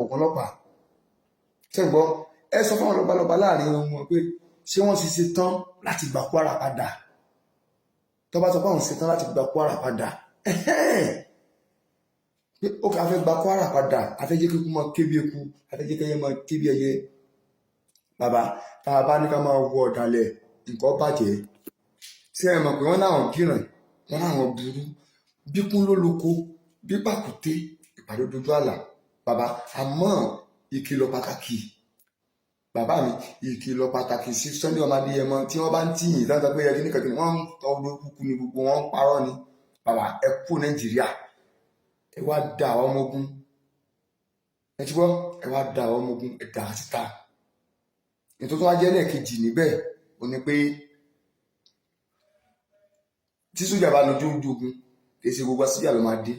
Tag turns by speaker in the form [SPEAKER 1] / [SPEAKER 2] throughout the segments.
[SPEAKER 1] kọ̀ọ̀kan ọlọ́pàá ṣe ń gbọ́ ẹ sọ fún àwọn lọ́balọ́ba láàrin wọn pé ṣé wọ́n ti ṣe tán láti gba Kwara padà tó bá sọ pé àwọn ṣe tán láti gba Kwara padà pé ó kà fẹ́ gba Kwara padà afẹ́jẹ́ kíkú mọ́ kébí eku afẹ́jẹ́ kẹ́yẹ mọ́ kébí ẹyẹ bàbá tá a bá ní ká máa wọ ọ̀dàlẹ̀ nǹkan bàjẹ́ ṣé ẹ mọ̀ pé wọ́n náà kíran wọ́n náà burú bí kún ló lóko bí pàkúté ìpàdé dojú àlà bàbá àmọ́ ìkìlọ̀ pàtàkì bàbá mi ìkìlọ̀ pàtàkì sí Sunday ọmọ Adéyẹmọ tí wọ́n bá ń tìyìn dáadáa pé ẹni nìkan kí wọ́n ń tọ́ olókùnkùn ní gbogbo wọn ń parọ́ ni bàbá ẹ kú Nàìjíríà ẹ wá da àwọn ọmọ ogun ẹ ti gbọ́ ẹ wá da àwọn ọmọ ogun ẹ dà á síta nítorí wọ́n á jẹ́ lẹ́ẹ̀kejì níbẹ̀ ó ní pé tí sójà bá lójú ojú ogun kì í ṣe gbogbo sójà ló máa dé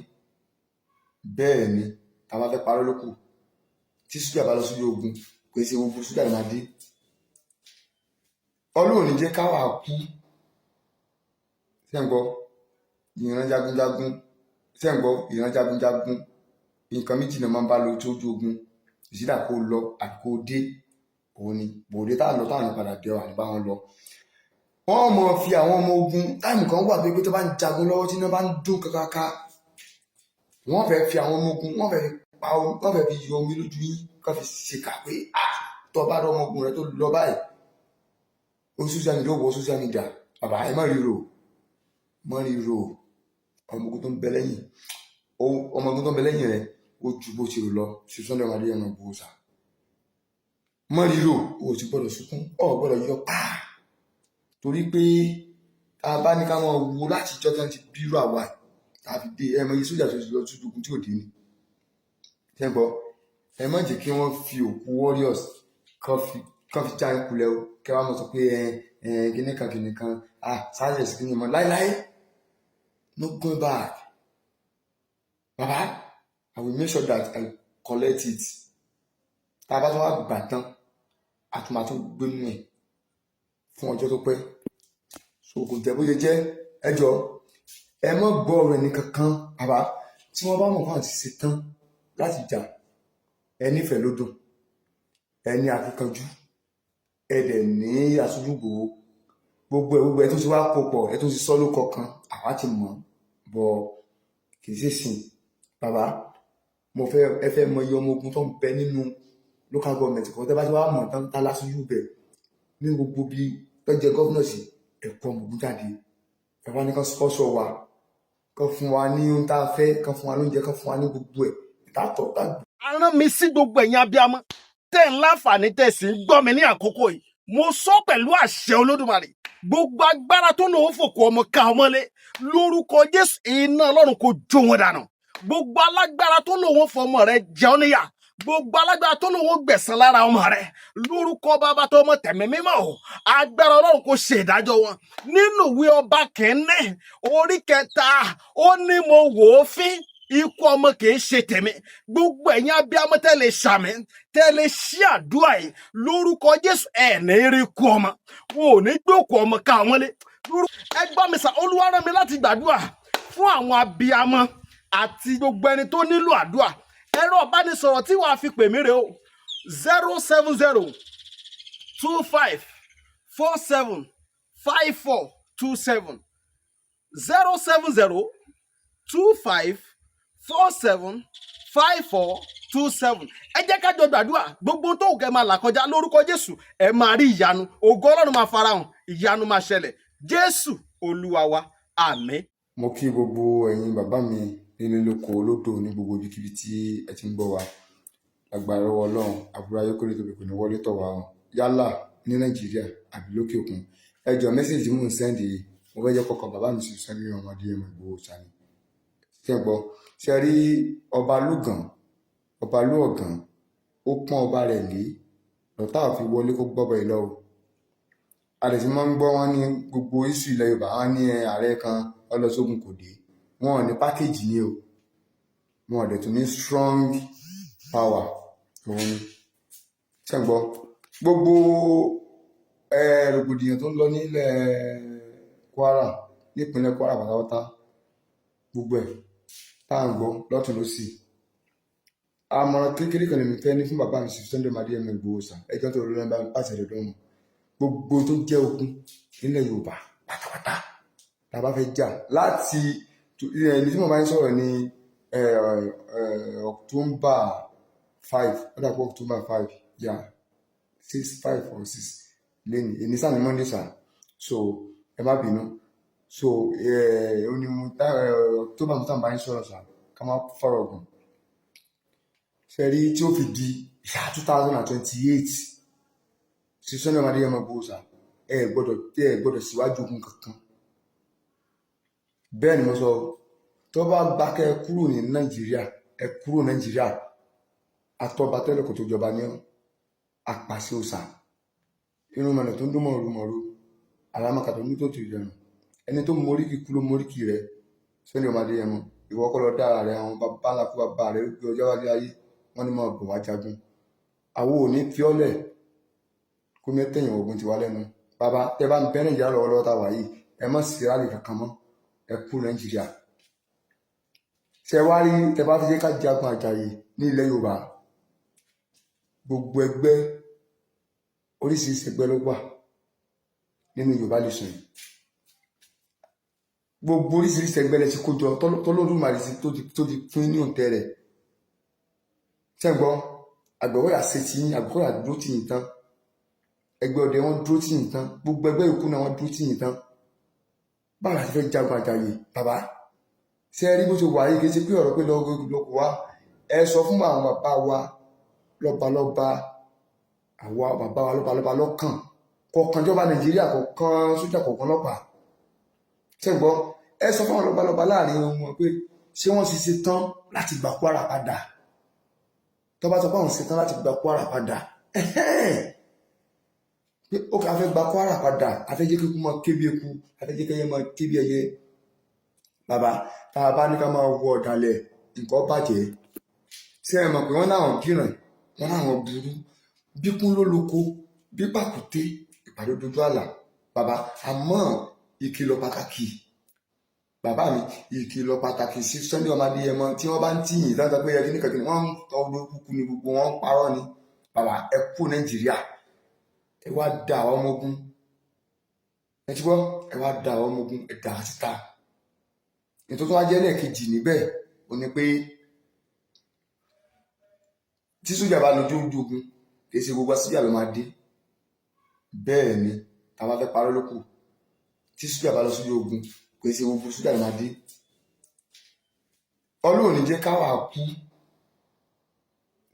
[SPEAKER 1] bẹ́ẹ̀ ni táwọn fẹ́ parọ́ lókù tí sójà bá lọ sójú ogun kì í ṣe gbogbo sójà ló máa dé Ọlọ́run ní jẹ́ káwa kú sẹ́ǹgbọ́ ìran jagunjagun sẹ́ǹgbọ́ ìran jagunjagun nǹkan méjì náà máa ń bá lọ sójú ogun ìsídà kó lọ àti kó dé òun ni bòde tá à lọ táwọn padà dé wà níbà wọn lọ wọ́n mọ̀ fi àwọn ọmọ ogun táìmù kan wà pé tó bá ń jagun lọ́wọ́ tí iná bá ń dún kankanka wọ́n fẹ́ fi àwọn ọmọ ogun wọ́n fẹ́ fi yọ omi lójú yín kán fi ṣèkà pé tó bá rọ ọmọ ogun rẹ tó lọ báyìí ó social media ó wọ social media bàbá ẹ má ríro ọmọ ogun tó ń bẹ lẹ́yìn rẹ ó ju bó ṣe lọ sí Sunday ọmọ Adéyẹmọ Ìgbòho sà má ríro ó ti gbọ́dọ̀ sunkún ó gbọ́dọ̀ yọ páà torí pé a bá ní ká wọn wo láti ìjọ kan ti bírò àwa tàbí dé ẹmọ yìí sójà tó ti lọ túdú ogun tí ò dé ni ṣẹ́gbọ́ ẹ má jẹ́ kí wọ́n fi òkú warriors kan fi já ń kulẹ̀ o kí wọ́n mọ̀ sọ pé kìnìkan sáyẹ̀ sí kìnìkan mọ́ láíláí no going back baba I will make sure that I collect it tá a bá tó wá gbà tán àtúmọ̀tún gbénú ẹ̀ fún ọjọ́ tó pẹ́ so kò jẹ́ bó ṣe jẹ́ ẹjọ́ ẹ mọ́ gbọ́ ọ̀rọ̀ ẹni kankan bàbá tí wọ́n bá mọ̀ fún àti ṣetán láti jà ẹ nífẹ̀ẹ́ lódò ẹ ní akíkanjú ẹ dẹ̀ ní àsúlùgbò gbogbo ẹ tó ti wá pọ̀ ẹ tó ti sọ́ lóko kan àwa ti mọ̀ bọ̀ kì í ṣe sìn bàbá mo fẹ́ ẹ fẹ́ mọ iye ọmọ ogun tó ń bẹ nínú local government kan tẹ́ bá ti wá mọ̀ tán tá lásùjú bẹ̀ ní gbogbo bíi tọ́jẹ́ gọ́fúnà sí ẹ̀kọ́ ọmọọ̀gùn jáde ẹ̀wá ní kan spọ́ṣọ̀ wa kan fún wa ní ohun tá a fẹ́ kan fún wa lóúnjẹ kan fún wa ní gbogbo ẹ̀ ìtàtọ̀ tàgbà.
[SPEAKER 2] aràn mi sí gbogbo ẹ̀yin abiyamọ tẹ̀ ń láǹfààní tẹ̀ sí ń gbọ́ mi ní àkókò yìí mo sọ pẹ̀lú àṣẹ Olódùmarè gbogbo agbára tó lòun fòkò ọmọ ká ọmọlé lórúkọ Jésù iná Ọlọ́run kò jó wọn dànù gbogbo alágbára tó lòun fọmọ rẹ jẹun níyà gbogbo alágbára tó lòun gbẹ̀san lára ọmọ rẹ lórúkọ Bàbá tó Ọmọ tẹ̀mí mímọ́ o agbára Ọlọ́run kò ṣe ìdájọ́ wọn nínú ìwé Ọba kẹ́ni orí 3 ó ní mo wò ó fín ikú ọmọ kìí ṣe tèmi gbogbo ẹ̀yin abiyamọ tẹ́lẹ̀ ṣàmì tẹ́lẹ̀ ṣí àdúrà yìí lórúkọ Jésù ẹ̀ ní rí ikú ọmọ wọn ò ní gbé òkú ọmọ ká wọn lé ẹ gbọ́ mi sà Olúwa rán mi láti gbàdúrà fún àwọn abiyamọ àti gbogbo ẹni tó nílò àdúrà ẹ̀rọ ìbánisọ̀rọ̀ tí wàá fi pè mí rè o 070 25 47 5427 070 25 47 5427 ẹ jẹ́ ká jọ gbàdúrà gbogbo tó kẹ́ máa là kọjá lórúkọ Jésù ẹ máa rí ìyanu ògo Ọlọ́run máa farahàn ìyanu máa ṣẹlẹ̀ Jésù Olúwa wa àmín.
[SPEAKER 1] mo kí gbogbo ẹ̀yin bàbá mi nínú lóko olódò ní gbogbo ibikíbi tí ẹ ti ń gbọ́ wa agbára ọwọ́ Ọlọ́run àbúrò ayékòrè tó kò ní wọlé tọ̀ wá yálà ní Nàìjíríà àbí lókè òkun ẹ jọ mẹ́sẹ̀jì mò ń sẹ́ndì mo fẹ́ jẹ́ kọ́kọ́ bàbá mi sì Sunday ọmọ Adéyẹmọ Ìgbòho sani ṣe gbọ́ ṣe rí ọba lúgàn ọba lúọ̀gàn ó pọ́n ọba rẹ̀ lé lọ́tà òfin wọlé kó gbọ́bọ̀ ẹ̀ lọ́wọ́ àdẹ̀sí máa ń gbọ́ wọn ní gbogbo iṣu ilẹ̀ Yorùbá wọn ní ààrẹ kan ọlọ́sógun kò dé wọn ò ní pákéjì ní o wọn ò dẹ̀ tún ní strong power òun ni ṣe gbọ́ gbogbo rògbòdìyàn tó ń lọ nílẹ̀ Kwara nípínlẹ̀ Kwara pátápátá gbogbo ẹ̀ tá à ń gbọ́ lọ́tún lósì àmọ̀ràn kékeré kan lèmi fẹ́ ní fún bàbá mi Sunday Adéyẹmọ Ìgbòho sà, ẹjọ́ tó lórí ẹgbẹ́ pàṣẹ rẹ̀ dọ́mọ̀ gbogbo tó jẹ́ ogun nílẹ̀ Yorùbá pátápátá tá a bá fẹ́ jà láti ní tí mo bá ń sọ̀rọ̀ ní October 5 ó dàpọ̀ October 5 yà 5 or 6 lẹ́nu èyí sáà ní Monday sà, so ẹ má bínú, so October mo tàn bá ń sọ̀rọ̀ sà ká má fọ̀rọ̀ gùn ṣẹ́rí tí ó fi di ìyá 2028 Sunday Adéyẹmọ Ìgbòho sà ẹ gbọ́dọ̀ síwájú ogun kankan. Bẹ́ẹ̀ ni mo sọ tó bá gba kẹ́ ẹ kúrò ní Nàìjíríà ẹ kúrò Nàìjíríà àtọ́ba tẹ́lẹ̀ kò tó jọba ní àpàṣẹ òòṣà irun mọ̀nà tó ń dún mọ̀rúmọ̀rú alámọ̀kà tó ń tó tù ìrẹ̀rùn ẹni tó móríkì kú ló móríkì rẹ Sunday Adéyẹmọ ìwọ kọ́ lọ dára rẹ àwọn bàbá ńlá kú bàbá rẹ gbé ọjọ́ wálé ayé wọ́n ní máa bọ̀ wá jagun àwọn ò ní fi ọ́lẹ̀ kó mẹ́tẹ̀yìn ogun ti wá lẹ́nu bàbá tẹ bá ń bẹ Nàìjíríà lọ́wọ́lọ́wọ́ tá a wà yìí ẹ má sì rálì kankan mọ́ ẹ kú Nàìjíríà ṣe wá rí tẹ bá fi jẹ́ ká jagun àjàyè ní ilẹ̀ Yorùbá gbogbo ẹgbẹ́ oríṣiríṣi ẹgbẹ́ ló wà nínú Yorùbá nation yìí gbogbo oríṣiríṣi ẹgbẹ́ lẹ ti kó jọ tọ́lọ́dúnmarè tó ti fún ní òǹtẹ̀ rẹ̀ ṣẹ́gbọ́n Àgbẹ̀kọ̀yà ṣe ti yín Àgbẹ̀kọ̀yà dúró tì yín tán ẹgbẹ́ ọdẹ wọn dúró tì yín tán gbogbo ẹgbẹ́ ìkú náà wọn dúró tì yín tán báwo la ti fẹ́ jagun àjàyè bàbá ṣe rí bó ṣe wà yìí kì í ṣe pé ọ̀rọ̀ pé lọ́kọ̀ wá ẹ sọ fún àwọn bàbá wa lọ́balọ́ba àwa bàbá wa lọ́balọ́ba lọ́kàn kọ̀ọ̀kan jọba Nàìjíríà kọ̀ọ̀kan sójà kọ̀ọ̀kan lọ́pàá ṣẹ́gbọ́n ẹ sọ fún àwọn lọ́balọ́ba láàrin wọn pé ṣé wọ́n ti ṣe tán láti gbà Kwara padà tó bá sọ pé àwọn ṣe tán láti gbà Kwara padà pé ó kà fẹ́ gba Kwara padà afẹ́jẹ́ kíkú mọ́ kébi eku afẹ́jẹ́ kẹ́yẹ mọ́ kébi ẹyẹ bàbá tá a bá ní ká máa wọ ọ̀dàlẹ̀ nǹkan bàjẹ́ ṣé ẹ mọ̀ pé wọ́n láwọn gíràn wọ́n láwọn burú bí kún ló lóko bí pàkúté ìpàdé dojú àlà bàbá àmọ́ ìkìlọ̀ pàtàkì bàbá mi ìkìlọ̀ pàtàkì sí Sunday Adéyẹmọ tí wọ́n bá ń tìyìn dáadáa pé ẹni kankan wọ́n ń tọ́ olókùnkùn ní gbogbo wọn ń parọ́ ni bàbá ẹ kú Nàìjíríà ẹ wá da àwọn ọmọ ogun ẹ ti gbọ́ ẹ wá da àwọn ọmọ ogun ẹ dà á síta nítorí tó wá jẹ́ lẹ́ẹ̀kejì níbẹ̀ ó ní pé tí sójà bá lójú ogun kì í ṣe gbogbo sójà ló máa dé bẹ́ẹ̀ ni táwa fẹ́ parọ́ lókù tí sójà bá lọ sójú ogun kì í ṣe gbogbo sójà ló máa dé Ọlọ́run ní jẹ́ káwa kú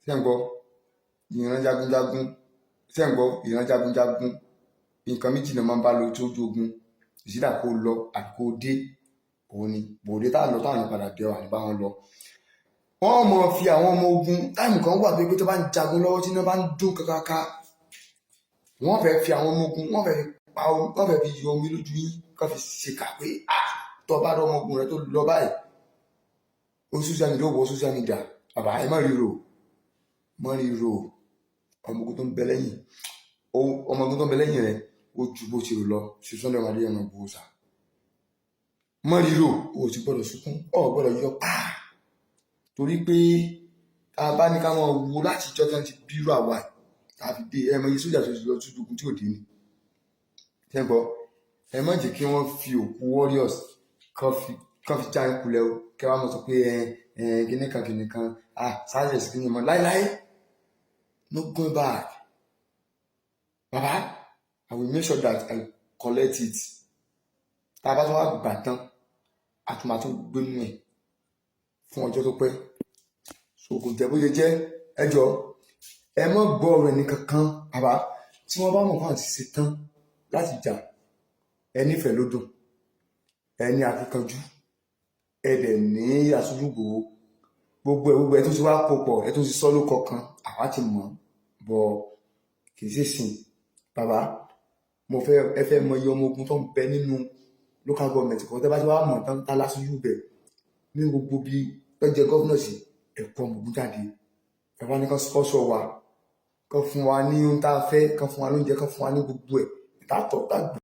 [SPEAKER 1] ṣẹ́ǹgbọ́ ìran jagunjagun ṣẹ́ǹgbọ́ ìran jagunjagun nǹkan méjì náà máa ń bá lọ sójú ogun ìṣídà kó lọ àti kó dé òun ni bòde tá à ń lọ táwọn padà dé wà ní bá wọn lọ wọ́n mọ̀ fi àwọn ọmọ ogun táìmù kan wà pé tó bá ń jagun lọ́wọ́ tí iná bá ń dún kankan wọ́n fẹ́ fi àwọn ọmọ ogun wọ́n fẹ́ fi yọ omi lójú yín kán fi ṣèkà pé tó bá rọ ọmọ ogun rẹ tó lọ báyìí ó social media wọ social media bàbá ẹ má ríro ọmọ ogun tó ń bẹ lẹ́yìn rẹ ó ju bó ṣe lọ sí Sunday Adéyẹmọ Ìgbòho sà má ríro ó ti gbọ́dọ̀ sunkún ó gbọ́dọ̀ yọ torí pé tá a bá ní ká wọn wo láti ìjọ tán ti bírò àwa tàbí dé ẹmọ iye sójà tó ti lọ sójú ogun tí ò dé ni ṣẹ́gbọ́ ẹ má jẹ́ kí wọ́n fi òkú warriors kan fi já ìkulẹ̀ o kẹ́ wàá mọ̀ sọ pé kìnìkan sáyẹ̀s kìnìkan mọ́ láíláí no going back baba I will make sure that I collect it tá a bá tó wá gbà tán àtúmọ̀tún gbénú ẹ̀ fún ọjọ́ tó pẹ́ so kò jẹ́ bó ṣe jẹ́ ẹjọ́ ẹ mọ́ gbọ́ ọ̀rọ̀ ẹni kankan bàbá tí wọ́n bá mọ̀ fún àti ṣe tán láti jà ẹ nífẹ̀ẹ́ lódùn ẹ ní akíkanjú ẹ dẹ̀ ní aṣojú gbogbo ẹ tó ti wá pọ̀ ẹ tó ti sọ lóko kan àwa ti mọ̀ bọ̀ kì í ṣe sìn bàbá mo fẹ́ ẹ fẹ́ mọ iye ọmọ ogun tó ń bẹ nínú local government kan tẹ́ bá ti wá mọ̀ tán tá láṣojú bẹ̀ ní gbogbo bí lọ́jọ́ gọ́vnọ̀ sí ẹ̀kọ́ ọmọ ogun jáde ẹ wá ní kan sponsor wa kan fún wa ní ohun tá a fẹ́ kan fún wa lóúnjẹ kan fún wa ní gbogbo ẹ̀ ìtàtọ̀ tàgbà.